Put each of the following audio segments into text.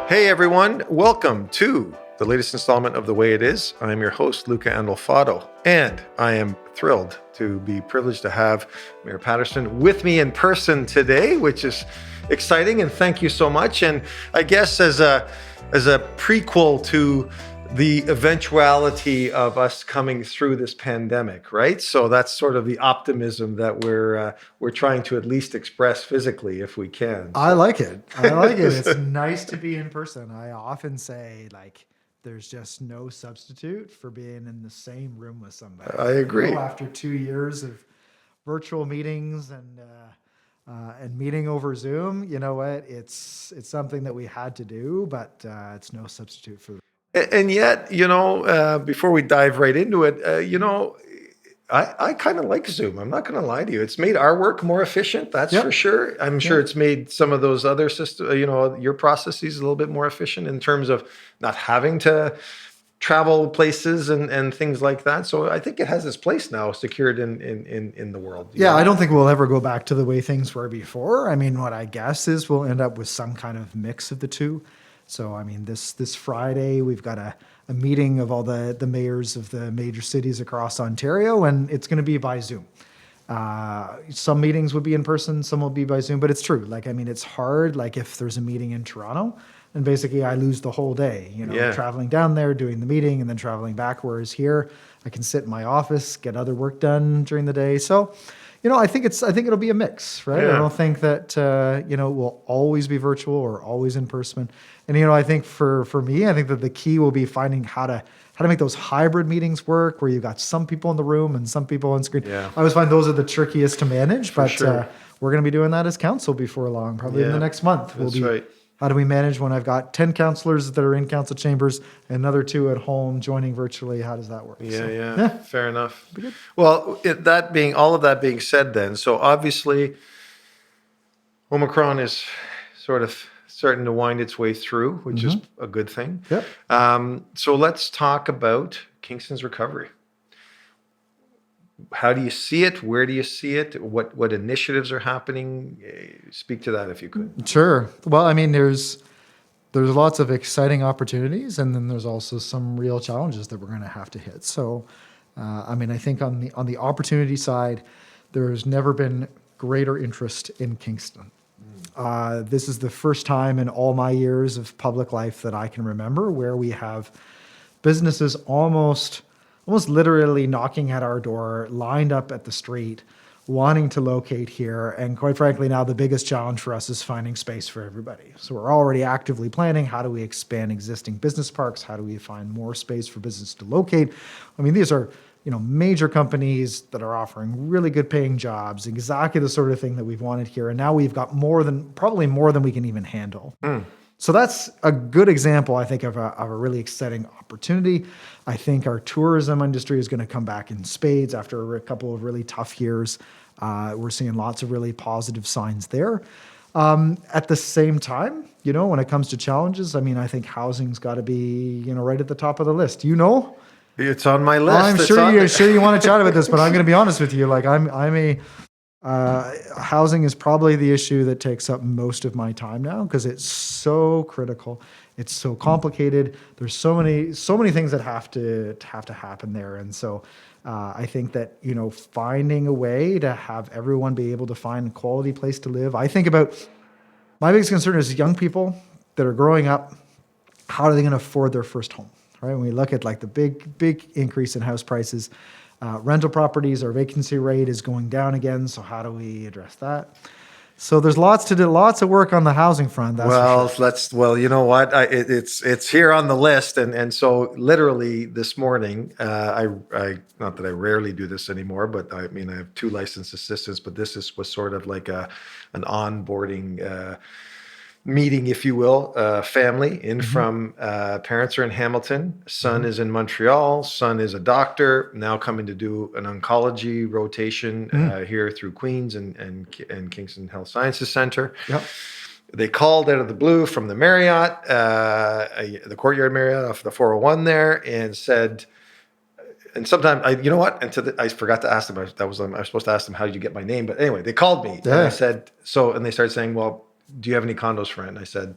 Hey everyone, welcome to the latest installment of The Way It Is. I'm your host, Luca Andolfado, and I am thrilled to be privileged to have Mayor Paterson with me in person today, which is exciting, and thank you so much. And I guess as a prequel to the eventuality of us coming through this pandemic, right? So that's sort of the optimism that we're trying to at least express physically if we can. I like it. It's nice to be in person. I often say, there's just no substitute for being in the same room with somebody. I agree. After 2 years of virtual meetings and meeting over Zoom, you know what? It's something that we had to do, but it's no substitute for. And yet, before we dive right into it, I kind of like Zoom. I'm not going to lie to you. It's made our work more efficient. That's for sure. I'm sure it's made some of those other systems, your processes a little bit more efficient in terms of not having to travel places and things like that. So I think it has its place now secured in the world. Yeah, I don't think we'll ever go back to the way things were before. I mean, what I guess is we'll end up with some kind of mix of the two. So, I mean, this Friday, we've got a meeting of all the mayors of the major cities across Ontario, and it's going to be by Zoom. Some meetings would be in person, some will be by Zoom, but it's true. It's hard. If there's a meeting in Toronto, and basically I lose the whole day, traveling down there, doing the meeting, and then traveling back. Whereas here, I can sit in my office, get other work done during the day. So, I think it'll be a mix, right? Yeah. I don't think that, it will always be virtual or always in person. And, I think for me, I think that the key will be finding how to make those hybrid meetings work where you've got some people in the room and some people on screen. Yeah. I always find those are the trickiest to manage, but sure. We're going to be doing that as council before long, probably in the next month. That's right. How do we manage when I've got 10 councillors that are in council chambers and another 2 at home joining virtually? How does that work? Yeah. Fair enough. Well, all of that being said then, so obviously Omicron is sort of starting to wind its way through, which is a good thing. Yep. So let's talk about Kingston's recovery. How do you see it? Where do you see it? What initiatives are happening? Speak to that if you could. Sure. Well, I mean, there's lots of exciting opportunities, and then there's also some real challenges that we're going to have to hit. So, I think on the opportunity side, there's never been greater interest in Kingston. This is the first time in all my years of public life that I can remember where we have businesses almost literally knocking at our door, lined up at the street, wanting to locate here. And quite frankly, now the biggest challenge for us is finding space for everybody. So we're already actively planning, how do we expand existing business parks? How do we find more space for business to locate? I mean, these are major companies that are offering really good paying jobs, exactly the sort of thing that we've wanted here. And now we've got probably more than we can even handle. So that's a good example, I think, of a really exciting opportunity. I think our tourism industry is going to come back in spades after a couple of really tough years. We're seeing lots of really positive signs there. At the same time, when it comes to challenges, I think housing's got to be, right at the top of the list. It's on my list. I'm sure you want to chat about this, but I'm going to be honest with you. Housing is probably the issue that takes up most of my time now because it's so critical. It's so complicated. There's so many things that have to happen there. And so I think that, finding a way to have everyone be able to find a quality place to live. I think about my biggest concern is young people that are growing up. How are they going to afford their first home? Right? When we look at the big increase in house prices, rental properties, our vacancy rate is going down again. So how do we address that? So there's lots to do, lots of work on the housing front. That's you know what? It's here on the list, and so literally this morning, I not that I rarely do this anymore, but I have 2 licensed assistants, but this was sort of like an onboarding meeting, if you will, family in from parents are in Hamilton, son is in Montreal, son is a doctor, now coming to do an oncology rotation here through Queens and Kingston Health Sciences Center. Yep. They called out of the blue from the Marriott, the Courtyard Marriott off the 401 there, and said, and sometimes I forgot to ask them. I was supposed to ask them, how did you get my name? But anyway, they called me and I said, and they started saying, well, do you have any condos for rent? And I said,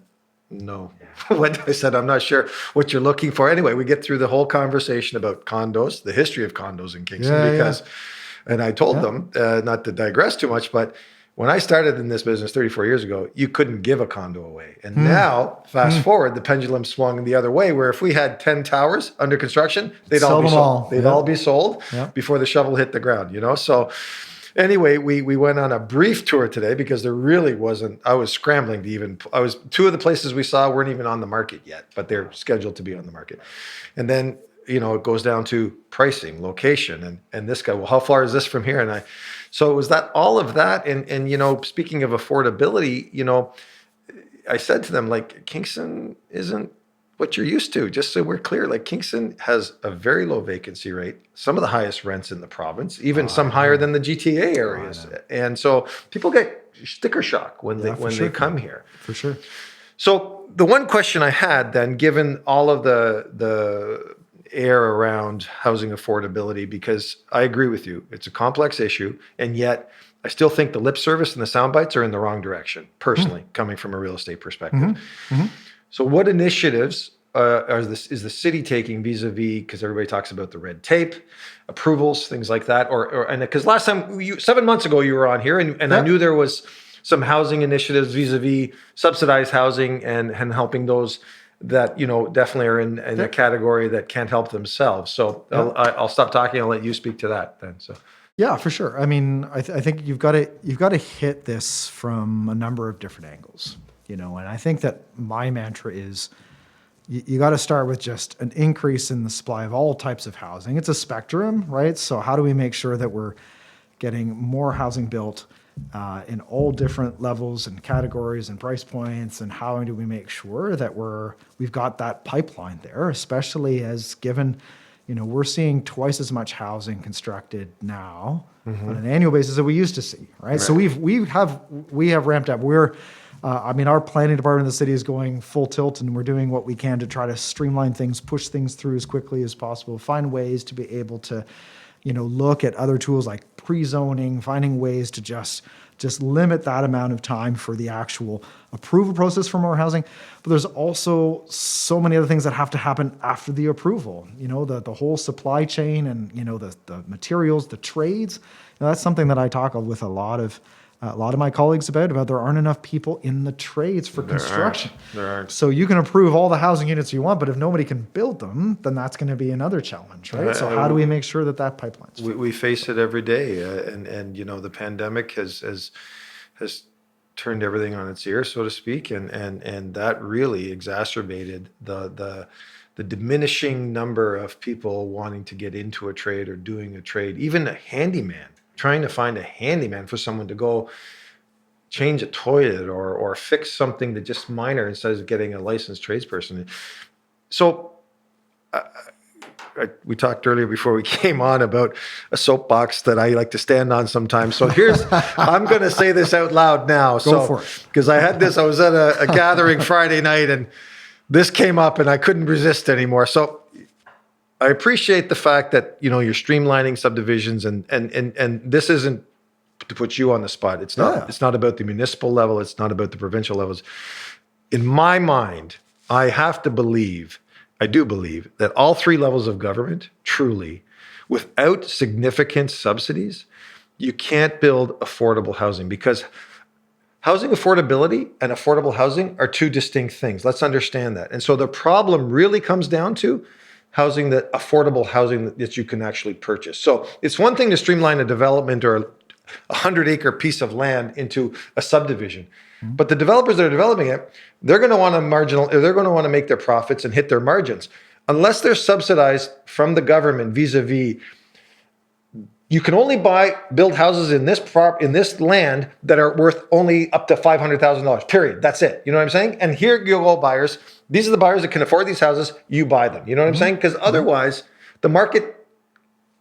No. What I said, I'm not sure what you're looking for. Anyway, we get through the whole conversation about condos, the history of condos in Kingston, Yeah, because, and I told Yeah. them, not to digress too much, but when I started in this business 34 years ago, you couldn't give a condo away. And now, fast forward, the pendulum swung the other way, where if we had 10 towers under construction, they'd all Sell be them sold. all. They'd Yeah. all be sold Yeah. before the shovel hit the ground, you know? So anyway, we went on a brief tour today because there really wasn't, I was scrambling to even, two of the places we saw weren't even on the market yet, but they're scheduled to be on the market. And then, you know, it goes down to pricing, location, and this guy, well, how far is this from here? And so it was that, all of that. And, you know, speaking of affordability, you know, I said to them, like, Kingston isn't what you're used to. Just so we're clear, like, Kingston has a very low vacancy rate, some of the highest rents in the province, even some higher than the GTA areas. And so people get sticker shock when they come here. For sure. So the one question I had then, given all of the air around housing affordability, because I agree with you, it's a complex issue, and yet I still think the lip service and the sound bites are in the wrong direction, personally, coming from a real estate perspective. So what initiatives is the city taking vis-a-vis, because everybody talks about the red tape, approvals, things like that, and because last time, 7 months ago, you were on here, and I knew there was some housing initiatives vis-a-vis subsidized housing and helping those that, you know, definitely are in a category that can't help themselves. So I'll stop talking. I'll let you speak to that then. So. Yeah, for sure. I mean, I think you've got to hit this from a number of different angles, you know. And I think that my mantra is you got to start with just an increase in the supply of all types of housing. It's a spectrum, right? So how do we make sure that we're getting more housing built in all different levels and categories and price points, and how do we make sure that we've got that pipeline there, especially as given, you know, we're seeing twice as much housing constructed now on an annual basis that we used to see, right? So we have ramped up. I mean, our planning department of the city is going full tilt, and we're doing what we can to try to streamline things, push things through as quickly as possible, find ways to be able to, you know, look at other tools like pre-zoning, finding ways to just limit that amount of time for the actual approval process for more housing. But there's also so many other things that have to happen after the approval. You know, the whole supply chain, and, you know, the materials, the trades. You know, that's something that I talk with a lot of my colleagues about there aren't enough people in the trades for construction. There aren't. So you can approve all the housing units you want, but if nobody can build them, then that's going to be another challenge, right? So how do we make sure that pipeline's full? We face it every day, and you know, the pandemic has turned everything on its ear, so to speak, and that really exacerbated the diminishing number of people wanting to get into a trade or doing a trade, even a handyman. Trying to find a handyman for someone to go change a toilet or fix something that just minor instead of getting a licensed tradesperson. So we talked earlier before we came on about a soapbox that I like to stand on sometimes. So I'm going to say this out loud now. Go for it. Because I was at a gathering Friday night, and this came up and I couldn't resist anymore. So I appreciate the fact that, you know, you're streamlining subdivisions, and this isn't to put you on the spot. It's not. It's not about the municipal level. It's not about the provincial levels. In my mind, I do believe that all three levels of government, truly, without significant subsidies, you can't build affordable housing, because housing affordability and affordable housing are two distinct things. Let's understand that. And so the problem really comes down to affordable housing that you can actually purchase. So it's one thing to streamline a development or a 100-acre piece of land into a subdivision, but the developers that are developing it, they're going to want to make their profits and hit their margins. Unless they're subsidized from the government vis-a-vis, you can only build houses in this land that are worth only up to $500,000. Period. That's it. You know what I'm saying? And here you go, buyers. These are the buyers that can afford these houses. You buy them. You know what I'm saying? Because otherwise, the market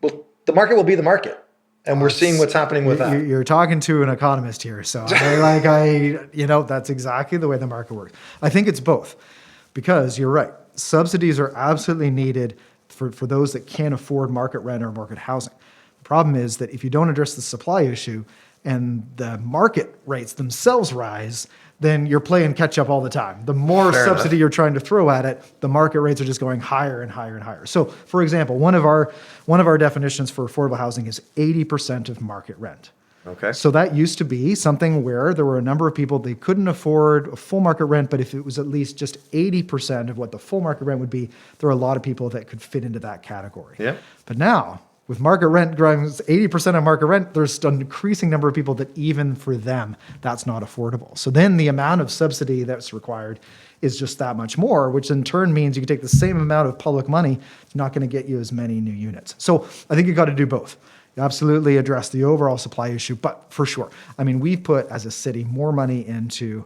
will be the market, and we're seeing what's happening with that. You're talking to an economist here, so you know, that's exactly the way the market works. I think it's both, because you're right. Subsidies are absolutely needed for those that can't afford market rent or market housing. The problem is that if you don't address the supply issue and the market rates themselves rise, then you're playing catch up all the time. The more Fair subsidy enough. you're trying to throw at it, the market rates are just going higher and higher and higher. So, for example, one of our definitions for affordable housing is 80% of market rent. Okay. So that used to be something where there were a number of people, they couldn't afford a full market rent, but if it was at least just 80% of what the full market rent would be, there were a lot of people that could fit into that category. Yeah. But now, with market rent growing 80% of market rent, there's an increasing number of people that even for them, that's not affordable. So then the amount of subsidy that's required is just that much more, which in turn means you can take the same amount of public money, it's not going to get you as many new units. So I think you got to do both. You absolutely address the overall supply issue, but for sure, I mean, we've put as a city more money into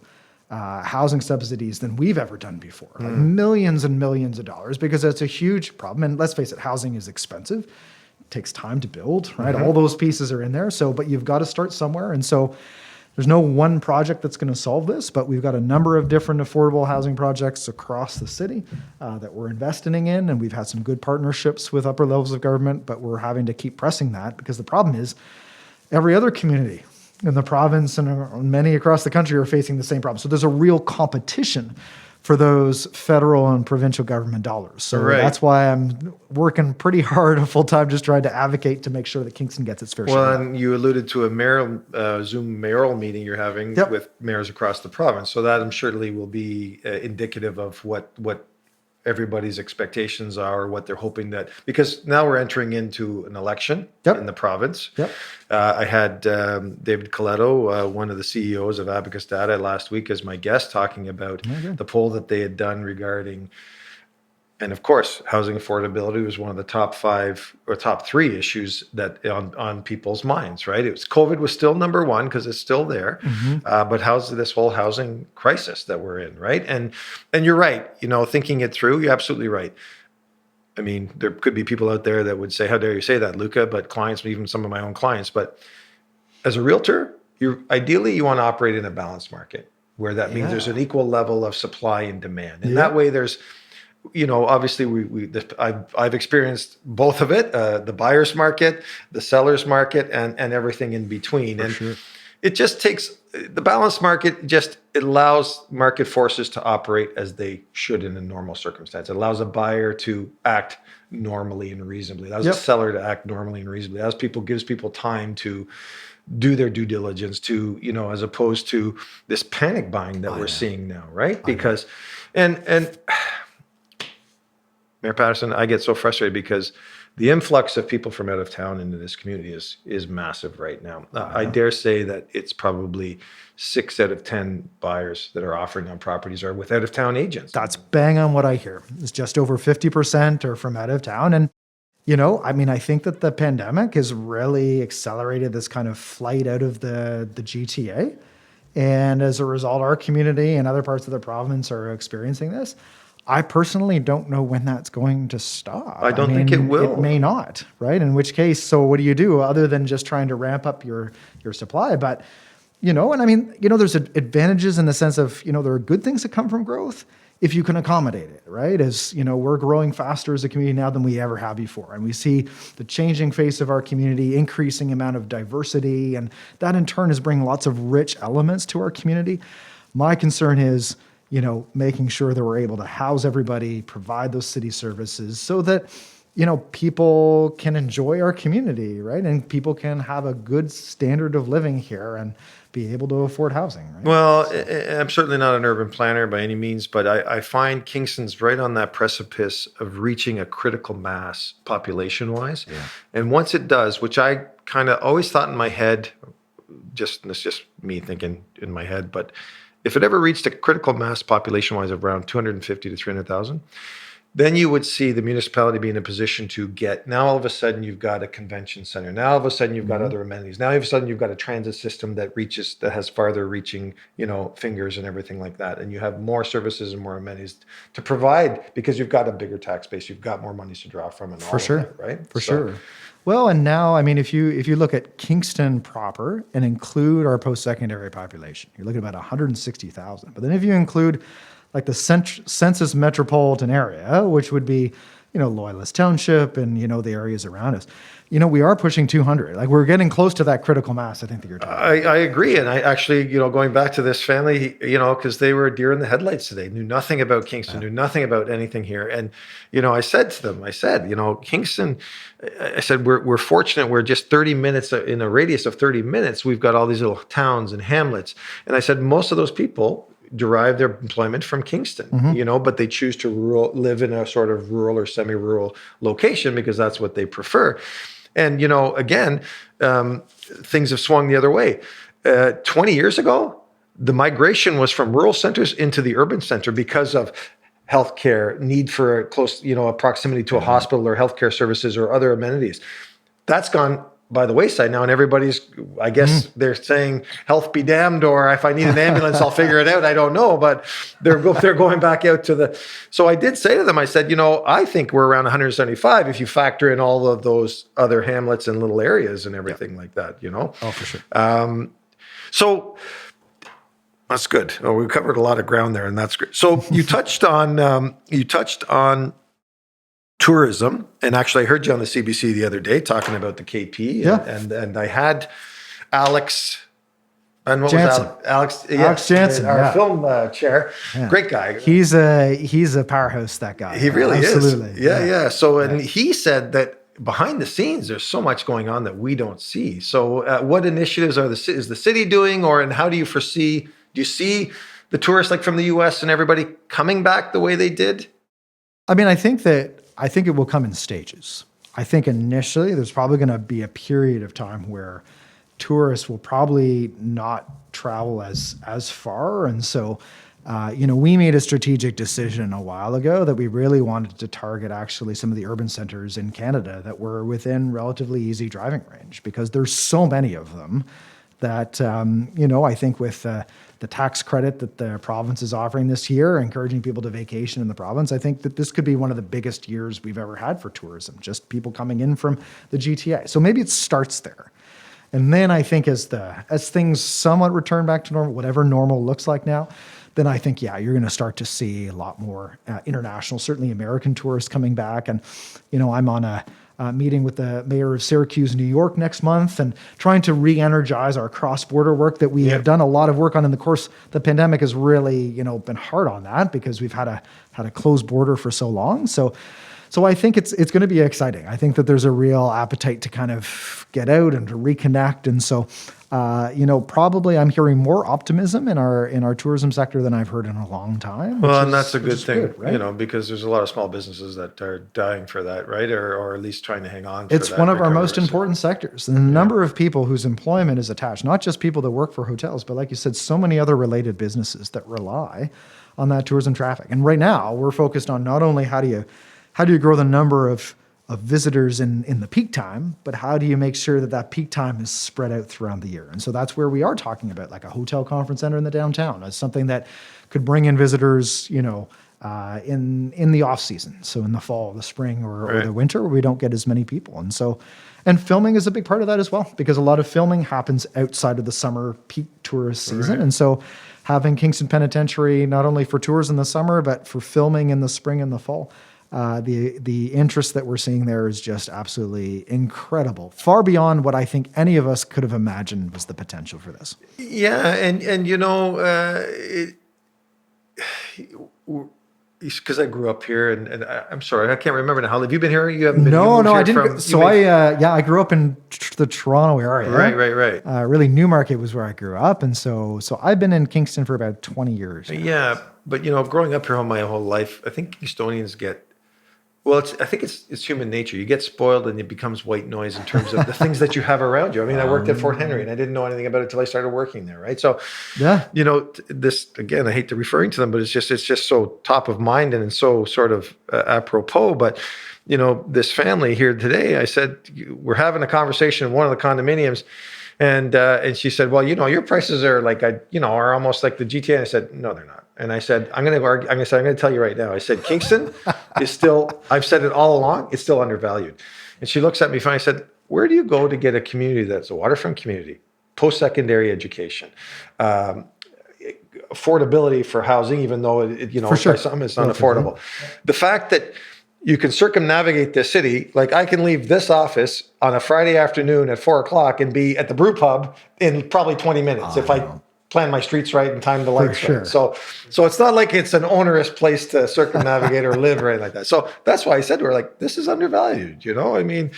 housing subsidies than we've ever done before, like millions and millions of dollars, because that's a huge problem. And let's face it, housing is expensive. It takes time to build, right? All those pieces are in there. So, but you've got to start somewhere. And so there's no one project that's going to solve this, but we've got a number of different affordable housing projects across the city that we're investing in. And we've had some good partnerships with upper levels of government, but we're having to keep pressing that because the problem is every other community in the province and many across the country are facing the same problem. So there's a real competition for those federal and provincial government dollars. So Right. that's why I'm working pretty hard full time, just trying to advocate to make sure that Kingston gets its fair share. Well, and you alluded to a Zoom mayoral meeting you're having Yep. with mayors across the province. So that I'm surely will be indicative of what everybody's expectations are, what they're hoping that, because now we're entering into an election Yep. in the province. Yep. I had David Coletto, one of the CEOs of Abacus Data, last week as my guest, talking about good. the poll that they had done regarding. And of course, housing affordability was one of the top 5 or top 3 issues that on people's minds, right? It was COVID was still number 1 because it's still there, but how's this whole housing crisis that we're in, right? And you're right, thinking it through, you're absolutely right. I mean, there could be people out there that would say, "How dare you say that, Luca?" But clients, even some of my own clients. But as a realtor, ideally you want to operate in a balanced market where that means there's an equal level of supply and demand, and that way there's. Obviously I've experienced both of it, the buyer's market, the seller's market, and everything in between. It just takes the balanced market, it allows market forces to operate as they should in a normal circumstance. It allows a buyer to act normally and reasonably. It allows a seller to act normally and reasonably. It gives people time to do their due diligence to, as opposed to this panic buying that we're seeing now, right? Because, and Mayor Paterson, I get so frustrated because the influx of people from out of town into this community is massive right now. I dare say that it's probably 6 out of 10 buyers that are offering on properties are with out of town agents. That's bang on what I hear. It's just over 50% are from out of town. And, I think that the pandemic has really accelerated this kind of flight out of the GTA. And as a result, our community and other parts of the province are experiencing this. I personally don't know when that's going to stop. I don't think it will. It may not, right? In which case, so what do you do other than just trying to ramp up your supply? But, there's advantages in the sense of, there are good things that come from growth if you can accommodate it, right? As, we're growing faster as a community now than we ever have before. And we see the changing face of our community, increasing amount of diversity, and that in turn is bringing lots of rich elements to our community. My concern is, making sure that we're able to house everybody, provide those city services so that, people can enjoy our community, right? And people can have a good standard of living here and be able to afford housing, right? Well, I'm certainly not an urban planner by any means, but I find Kingston's right on that precipice of reaching a critical mass population-wise. Yeah. And once it does, which I kind of always thought in my head, it's just me thinking in my head, but if it ever reached a critical mass population-wise of around 250 to 300,000, then you would see the municipality be in a position to get, now all of a sudden you've got a convention center. Now all of a sudden you've got other amenities. Now all of a sudden you've got a transit system that has farther reaching, fingers and everything like that. And you have more services and more amenities to provide because you've got a bigger tax base. You've got more monies to draw from and all of that, right? For sure. Well, and now, if you look at Kingston proper and include our post-secondary population, you're looking at about 160,000. But then if you include like the census metropolitan area, which would be, Loyalist Township and, the areas around us, we are pushing 200. Like we're getting close to that critical mass, I think that you're talking about. I agree. And I actually, going back to this family, because they were deer in the headlights today, knew nothing about Kingston, knew nothing about anything here. And, I said to them, Kingston, I said, we're fortunate. We're just 30 minutes in a radius of 30 minutes. We've got all these little towns and hamlets. And I said, most of those people derive their employment from Kingston, but they choose to live in a sort of rural or semi-rural location because that's what they prefer. And, again, things have swung the other way. 20 years ago, the migration was from rural centers into the urban center because of healthcare, need for a close, a proximity to a hospital or healthcare services or other amenities. That's gone by the wayside now, and everybody's, I guess they're saying health be damned, or if I need an ambulance, I'll figure it out. I don't know, but they're going back out to the. So I did say to them, I said, I think we're around 175 if you factor in all of those other hamlets and little areas and everything like that. Oh, for sure. So that's good. Oh, we covered a lot of ground there, and that's great. So you touched on tourism, and actually I heard you on the CBC the other day talking about the KP, and I had Alex, and what Jansen. was Alex? Alex Jansen, our film chair, great guy. He's a powerhouse, that guy. He really Absolutely. is. Yeah. So, and he said that behind the scenes, there's so much going on that we don't see. So, what initiatives is the city doing, and how do you foresee? Do you see the tourists like from the U.S. and everybody coming back the way they did? I mean, I think it will come in stages. I think initially there's probably going to be a period of time where tourists will probably not travel as far. And so, we made a strategic decision a while ago that we really wanted to target actually some of the urban centers in Canada that were within relatively easy driving range, because there's so many of them that, I think with the tax credit that the province is offering this year, encouraging people to vacation in the province, I think that this could be one of the biggest years we've ever had for tourism, just people coming in from the GTA. So maybe it starts there. And then I think as things somewhat return back to normal, whatever normal looks like now, then I think, you're going to start to see a lot more international, certainly American tourists coming back. And, I'm on a meeting with the mayor of Syracuse, New York next month, and trying to re-energize our cross-border work that we have done a lot of work on in the course. The pandemic has really, been hard on that because we've had a closed border for so long. So I think it's going to be exciting. I think that there's a real appetite to kind of get out and to reconnect. And so, probably I'm hearing more optimism in our tourism sector than I've heard in a long time. Well, and that's a good thing, good, right? because there's a lot of small businesses that are dying for that, right? Or at least trying to hang on. It's one of our most important sectors. And the number of people whose employment is attached, not just people that work for hotels, but like you said, so many other related businesses that rely on that tourism traffic. And right now we're focused on not only how do you grow the number of visitors in the peak time, but how do you make sure that peak time is spread out throughout the year? And so that's where we are talking about like a hotel conference center in the downtown as something that could bring in visitors, in the off season. So in the fall, the spring, or the winter, where we don't get as many people. And filming is a big part of that as well, because a lot of filming happens outside of the summer peak tourist season. Right. And so having Kingston Penitentiary, not only for tours in the summer, but for filming in the spring and the fall, the interest that we're seeing there is just absolutely incredible, far beyond what I think any of us could have imagined was the potential for this. Yeah, and because I grew up here, and I'm sorry, I can't remember now. How have you been here? You haven't been. No, I didn't. I grew up in the Toronto area. Right. Really, Newmarket was where I grew up, and so I've been in Kingston for about 20 years now. Yeah, but growing up here my whole life, I think Kingstonians get. Well, I think it's human nature. You get spoiled and it becomes white noise in terms of the things that you have around you. I mean, I worked at Fort Henry and I didn't know anything about it until I started working there, right? So, this, again, I hate to referring to them, but it's just so top of mind and so sort of apropos. But, this family here today, I said, we're having a conversation in one of the condominiums. And she said, well, your prices are like, are almost like the GTA. And I said, no, they're not. And I said, I'm going to tell you right now. I said, Kingston is still, I've said it all along, it's still undervalued. And she looks at me funny. I said, where do you go to get a community that's a waterfront community, post-secondary education, affordability for housing, even though it's not affordable. The fact that you can circumnavigate the city. Like I can leave this office on a Friday afternoon at 4 o'clock and be at the brew pub in probably 20 minutes if I plan my streets right and time the lights sure. right. So it's not like it's an onerous place to circumnavigate or live or anything like that. So that's why I said to her, like, this is undervalued, I mean,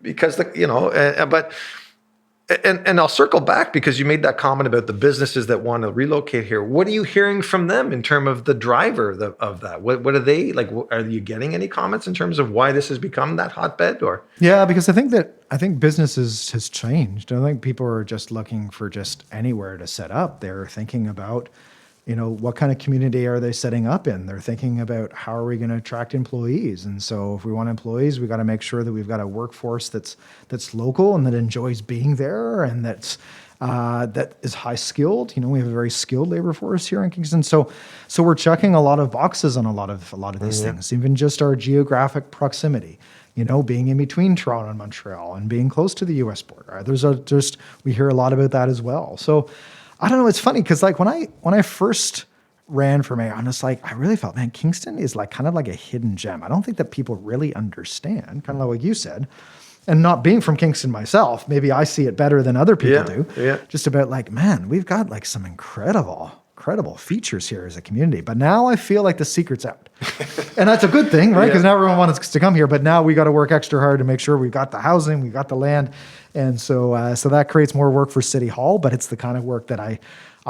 because but and I'll circle back because you made that comment about the businesses that want to relocate here. What are you hearing from them in terms of the driver of that? What are they like? Are you getting any comments in terms of why this has become that hotbed? Or Yeah, because I think businesses has changed. I think people are just looking for just anywhere to set up. They're thinking about, what kind of community are they setting up in? They're thinking about how are we going to attract employees? And so if we want employees, we got to make sure that we've got a workforce that's local and that enjoys being there and that is high skilled. We have a very skilled labor force here in Kingston. So we're checking a lot of boxes on a lot of these things, even just our geographic proximity. Being in between Toronto and Montreal and being close to the U.S. border. We hear a lot about that as well. So I don't know. It's funny because like when I first ran for mayor, I'm just like, I really felt, man, Kingston is like kind of like a hidden gem. I don't think that people really understand, kind of like what you said. And not being from Kingston myself, maybe I see it better than other people do. Yeah. Just about like, man, we've got like some incredible features here as a community. But now I feel like the secret's out. And that's a good thing, right? Because now everyone wants to come here. But now we got to work extra hard to make sure we've got the housing, we've got the land. And so that creates more work for City Hall. But it's the kind of work that I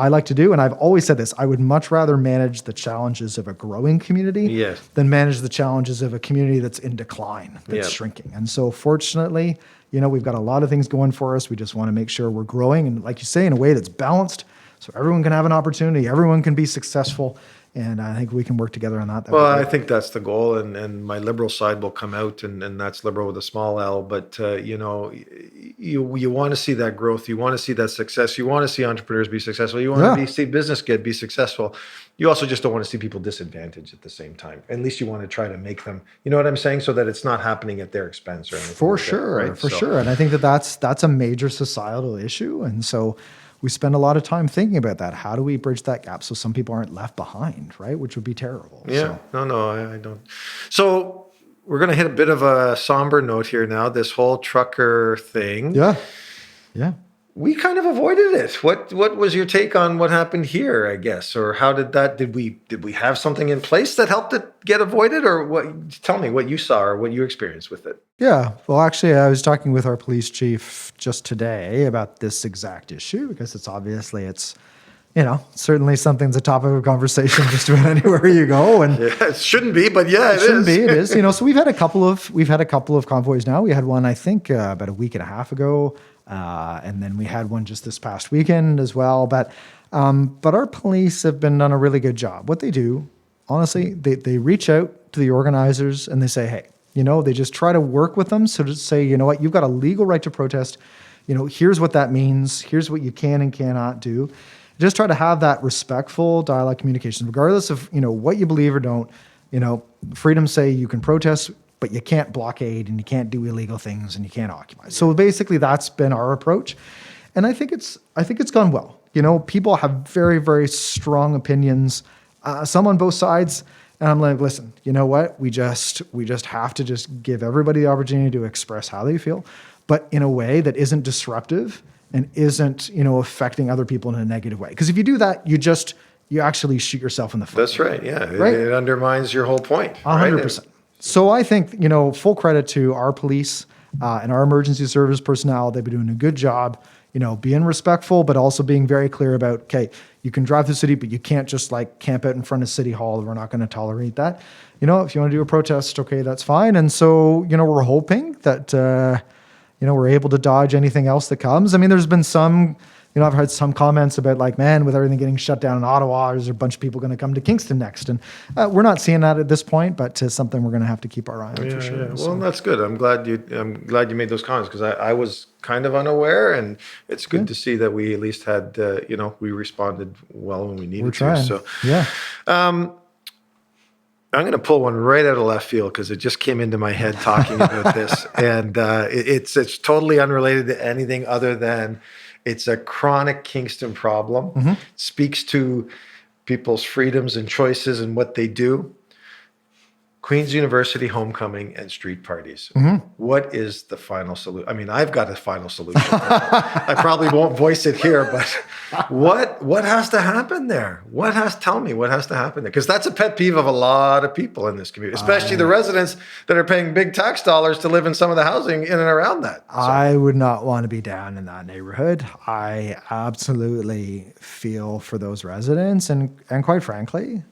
like to do. And I've always said this, I would much rather manage the challenges of a growing community than manage the challenges of a community that's in decline, that's shrinking. And so fortunately, we've got a lot of things going for us. We just want to make sure we're growing. And like you say, in a way that's balanced, so everyone can have an opportunity, everyone can be successful. And I think we can work together on that. Well, I think that's the goal, and my liberal side will come out, and that's liberal with a small L. But you want to see that growth, you want to see that success, you want to see entrepreneurs be successful, you want to see business be successful. You also just don't want to see people disadvantaged at the same time. At least you want to try to make them, you know what I'm saying, so that it's not happening at their expense or anything. For sure. And I think that's a major societal issue, and so we spend a lot of time thinking about that. How do we bridge that gap so some people aren't left behind, right? Which would be terrible. Yeah, so. No, I don't. So we're going to hit a bit of a somber note here now, this whole trucker thing. Yeah. We kind of avoided it. What was your take on what happened here, I guess? Or how did we have something in place that helped it get avoided? Or what? Tell me what you saw or what you experienced with it. Yeah. Well, actually, I was talking with our police chief just today about this exact issue because it's certainly something's a topic of conversation just about anywhere you go. And it shouldn't be, but it shouldn't be. It is. So we've had a couple of convoys now. We had one, I think, about a week and a half ago. And then we had one just this past weekend as well. But our police have done a really good job. What they do, honestly, they reach out to the organizers and they say, hey, they just try to work with them. So to say, you know what, you've got a legal right to protest. Here's what that means. Here's what you can and cannot do. Just try to have that respectful dialogue communication, regardless of, what you believe or don't. Freedom say you can protest, but you can't blockade and you can't do illegal things and you can't occupy. So basically that's been our approach. And I think it's gone well. People have very, very strong opinions, some on both sides. And I'm like, listen, you know what? We just have to just give everybody the opportunity to express how they feel, but in a way that isn't disruptive and isn't, affecting other people in a negative way. Because if you do that, you actually shoot yourself in the foot. That's right. Yeah. Right? It undermines your whole point. 100%. Right? So I think, full credit to our police and our emergency service personnel. They've been doing a good job, being respectful, but also being very clear about, okay, you can drive through the city, but you can't just like camp out in front of City Hall. We're not going to tolerate that. If you want to do a protest, okay, that's fine. And so, we're hoping that, we're able to dodge anything else that comes. I mean, there's been some, I've heard some comments about like, man, with everything getting shut down in Ottawa, there's a bunch of people going to come to Kingston next. And we're not seeing that at this point, but it's something we're going to have to keep our eye on for sure. Yeah. Well, that's good. I'm glad you made those comments because I was kind of unaware, and it's good to see that we at least had, we responded well when we needed to. So yeah. I'm going to pull one right out of left field because it just came into my head talking about this, and it's totally unrelated to anything other than it's a chronic Kingston problem. Mm-hmm. It speaks to people's freedoms and choices and what they do. Queen's University homecoming and street parties. Mm-hmm. What is the final solution? I mean, I've got a final solution. I probably won't voice it here, but what has to happen there? Tell me what has to happen there? Because that's a pet peeve of a lot of people in this community, especially the residents that are paying big tax dollars to live in some of the housing in and around that. So. I would not want to be down in that neighborhood. I absolutely feel for those residents, and quite frankly,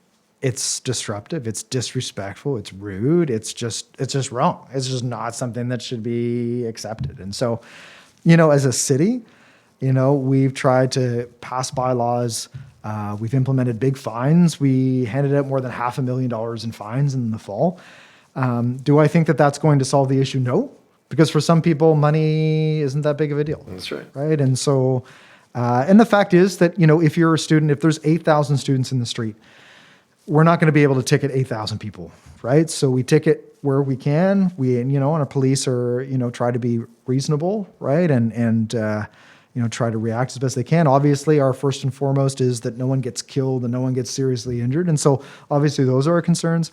it's disruptive, it's disrespectful, it's rude, it's just wrong. It's just not something that should be accepted. And so, as a city, we've tried to pass bylaws. We've implemented big fines. We handed out more than $500,000 in fines in the fall. Do I think that that's going to solve the issue? No, because for some people, money isn't that big of a deal. That's right. Right. And so, and the fact is that, if you're a student, if there's 8,000 students in the street, we're not going to be able to ticket 8,000 people, right? So we ticket where we can. We, and our police are, try to be reasonable, right? And try to react as best they can. Obviously, our first and foremost is that no one gets killed and no one gets seriously injured. And so obviously those are our concerns.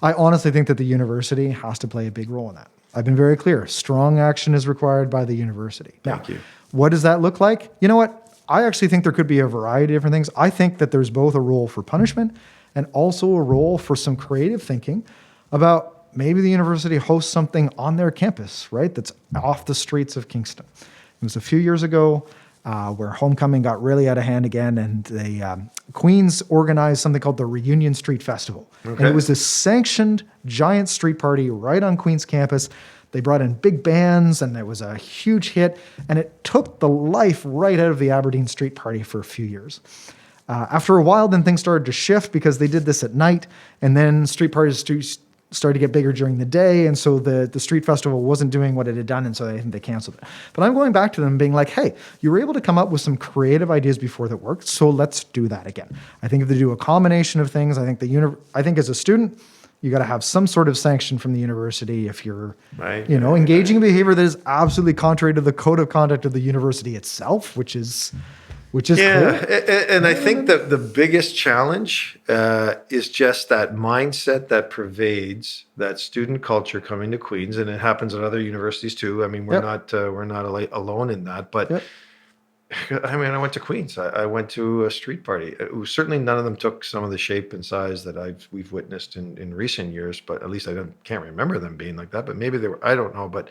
I honestly think that the university has to play a big role in that. I've been very clear. Strong action is required by the university. Thank you. What does that look like? You know what? I actually think there could be a variety of different things. I think that there's both a role for punishment and also a role for some creative thinking about maybe the university hosts something on their campus, right? That's off the streets of Kingston. It was a few years ago where homecoming got really out of hand again, and the Queens organized something called the Reunion Street Festival. Okay. And it was this sanctioned giant street party right on Queens campus. They brought in big bands, and it was a huge hit, and it took the life right out of the Aberdeen street party for a few years. After a while, then things started to shift because they did this at night, and then street parties started to get bigger during the day, and so the street festival wasn't doing what it had done, and so they canceled it. But I'm going back to them being like, hey, you were able to come up with some creative ideas before that worked, so let's do that again. I think if they do a combination of things, I think as a student, you got to have some sort of sanction from the university if you're, engaging in behavior that is absolutely contrary to the code of conduct of the university itself, which is clear. And I think that the biggest challenge is just that mindset that pervades that student culture coming to Queens, and it happens at other universities too. I mean, we're not alone in that. But I mean, I went to Queens. I went to a street party. Certainly, none of them took some of the shape and size that we've witnessed in recent years. But at least can't remember them being like that. But maybe they were. I don't know. But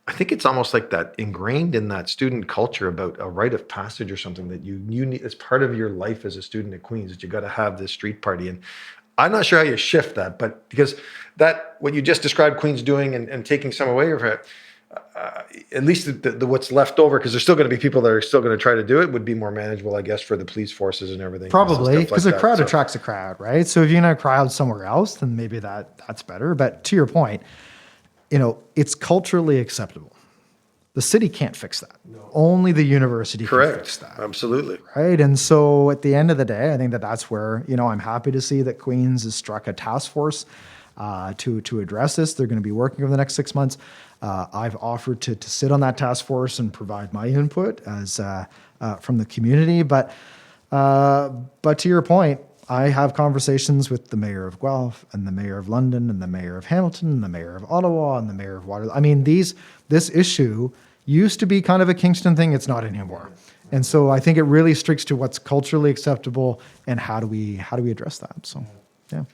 I think it's almost like that ingrained in that student culture about a rite of passage or something that you need as part of your life as a student at Queens, that you got to have this street party. And I'm not sure how you shift that, but because what you just described Queens doing and taking some away from it, at least what's left over, because there's still going to be people that are still going to try to do it, would be more manageable, I guess, for the police forces and everything. Probably, because a crowd attracts a crowd, right? So if you're in a crowd somewhere else, then maybe that's better. But to your point, it's culturally acceptable. The city can't fix that. No. Only the university can fix that. Absolutely. Right. And so at the end of the day, I think that's where, I'm happy to see that Queens has struck a task force to address this. They're going to be working over the next 6 months. I've offered to sit on that task force and provide my input as from the community. But to your point, I have conversations with the mayor of Guelph and the mayor of London and the mayor of Hamilton and the mayor of Ottawa and the mayor of Waterloo. I mean, this issue used to be kind of a Kingston thing. It's not anymore. And so I think it really speaks to what's culturally acceptable and how do we address that. So, yeah.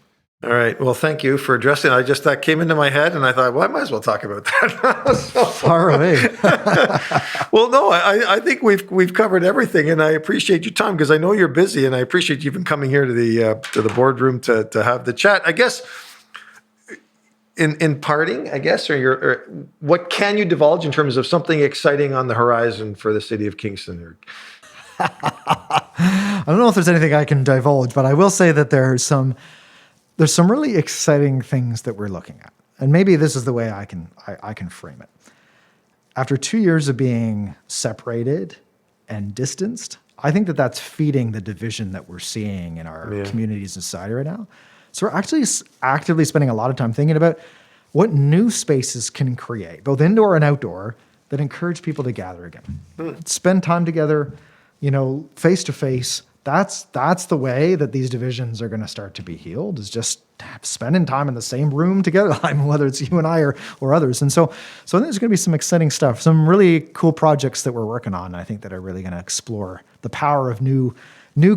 All right. Well, thank you for addressing it. That came into my head, and I thought, well, I might as well talk about that. Far away. Well, no, I think we've covered everything, and I appreciate your time because I know you're busy, and I appreciate you even coming here to the boardroom to have the chat. I guess in parting, I guess, or what can you divulge in terms of something exciting on the horizon for the city of Kingston? I don't know if there's anything I can divulge, but I will say that there's some really exciting things that we're looking at. And maybe this is the way I can frame it. After 2 years of being separated and distanced, I think that's feeding the division that we're seeing in our communities and society right now. So we're actually actively spending a lot of time thinking about what new spaces can create, both indoor and outdoor, that encourage people to gather again. Spend time together, face to face, that's the way that these divisions are going to start to be healed, is just spending time in the same room together. I mean, whether it's you and I or others. And so I think there's going to be some exciting stuff, some really cool projects that we're working on, I think, that are really going to explore the power of new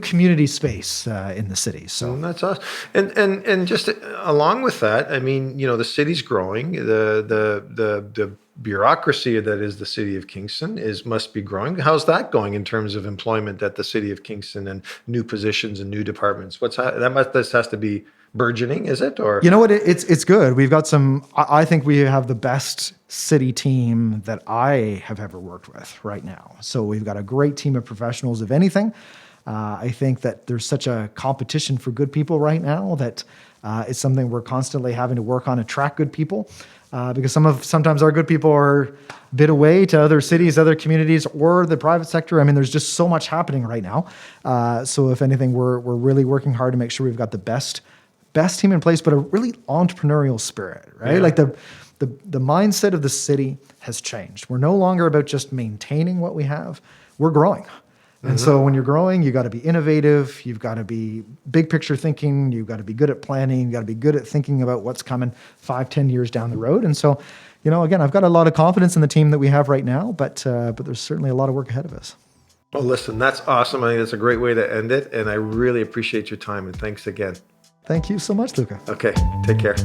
community space in the city. So That's awesome. And just along with that, I mean, the city's growing. The bureaucracy that is the city of Kingston must be growing. How's that going in terms of employment at the city of Kingston and new positions and new departments? This has to be burgeoning, is it? Or you know what? It's good. We've got some. I think we have the best city team that I have ever worked with right now. So we've got a great team of professionals. If anything, I think that there's such a competition for good people right now that it's something we're constantly having to work on, attract good people, because sometimes our good people are bid away to other cities, other communities, or the private sector. I mean, there's just so much happening right now. So if anything, we're really working hard to make sure we've got the best team in place, but a really entrepreneurial spirit, right? Yeah. Like the mindset of the city has changed. We're no longer about just maintaining what we have. We're growing. And so when you're growing, you got to be innovative. You've got to be big picture thinking. You've got to be good at planning. You've got to be good at thinking about what's coming 5-10 years down the road. And so, again, I've got a lot of confidence in the team that we have right now, but there's certainly a lot of work ahead of us. Well, listen, that's awesome. I think that's a great way to end it. And I really appreciate your time. And thanks again. Thank you so much, Luca. Okay. Take care.